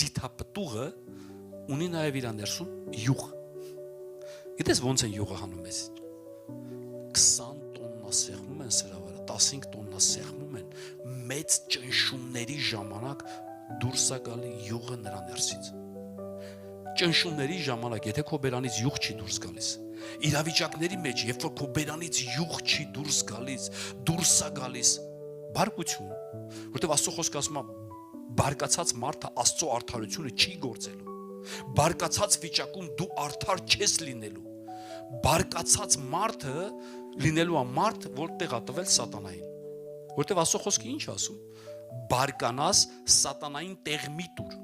ձիթապտուղը ունի նաև իր ներսում յուղ։ Գիտես ոնց են յուղը հանում ես։ 20 տոննա սեղմում են սրա վրա, 15 տոննա սեղմում են, մեծ ճնշումների ժամանակ դուրս է գալի յուղը նրա ներսից։ Ճնշումների ժամանակ, եթե քո բերանից յուղ չի դուրս գալիս, իրավիճակների մեջ, երբ որ քո բերանից յուղ չի դուրս գալիս, դուրս է գալիս բարկություն, որտեղ Աստծո խոսքը ասում է, բարկացած մարդը Աստծո արդարությունը չի գործելու։ Բարկացած վիճակում դու արդար չես լինելու։ Բարկացած մարդը լինելու է մարդ, որ տեղ է տվել սատանային։ Որտեղ Աստծո խոսքը ինչ ասում, բարկանաս սատանային տեղ մի տուր։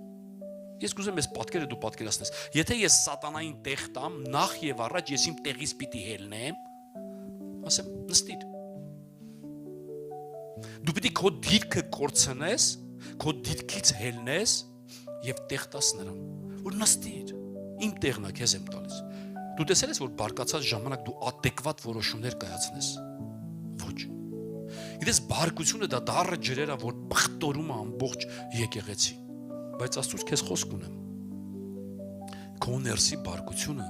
Ես կուզեմ ես պատկերը դու պատկերացնես։ Եթե ես սատանային տեղ տամ, նախ եւ առաջ ես իմ տեղից պիտի հելնեմ, ասեմ նստիր։ Դու պիտի քո դիրքը կորցնես, քո դիրքից հելնես եւ տեղ տաս նրան, որ նստիր։ Իմ տեղն է, քեզ եմ տալիս։ Դու տեսել ես, որ բարկացած ժամանակ դու adekvat որոշումներ կայացնես։ Ոչ։ Գիտես, բարկությունը դա դառը ջրեր է, որ բխտորում է ամբողջ եկեղեցի։ Բայց Աստծուց քեզ խոսք ունեմ։ Քո ներսի բարկությունը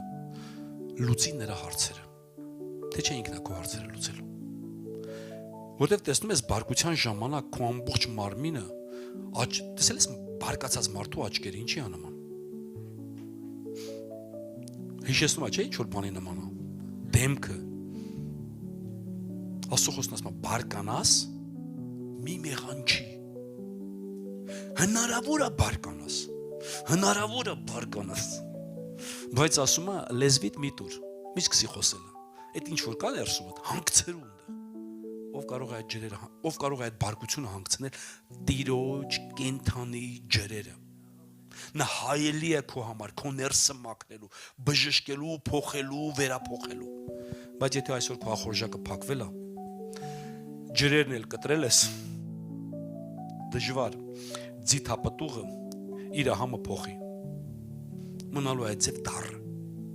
լուծի նրա հարցերը։ Թե չէ ինքն է քո հարցերը լուծելու։ Որտեվ տեսնում ես բարկության ժամանակ քո ամբողջ մարմինը տեսել ես բարկացած մարդու աչքերը ինչի է նման։ Հիշեցնում է, չէ՞ ինչ որ բանի նման է։ Դեմքը։ Աստծո խոսքն ասում է բարկանաս մի մեղանչի։ Հնարավոր է բարկանաս, հնարավոր է բարկանաս, բայց ասում է լեզվիդ մի տուր, մի սկսի խոսելը, այդ ինչ որ կա ներսում, հանգցրու ունդը, ով կարող է այդ ջրերը, ով կարող է այդ բարկությունը հանգցնել, Տիրոջ կենթանի ջրերը, նա հայելի է քո համար, քո ներսը մաքրելու, բժշկելու, փոխելու, վերափոխելու, բայց եթե այսօր քո ախորժակը փակվել է, ջրերն էլ կտրել ես, դժվար ձիթապտուղը իր համը փոխի։ Մնալու է ձև դառը։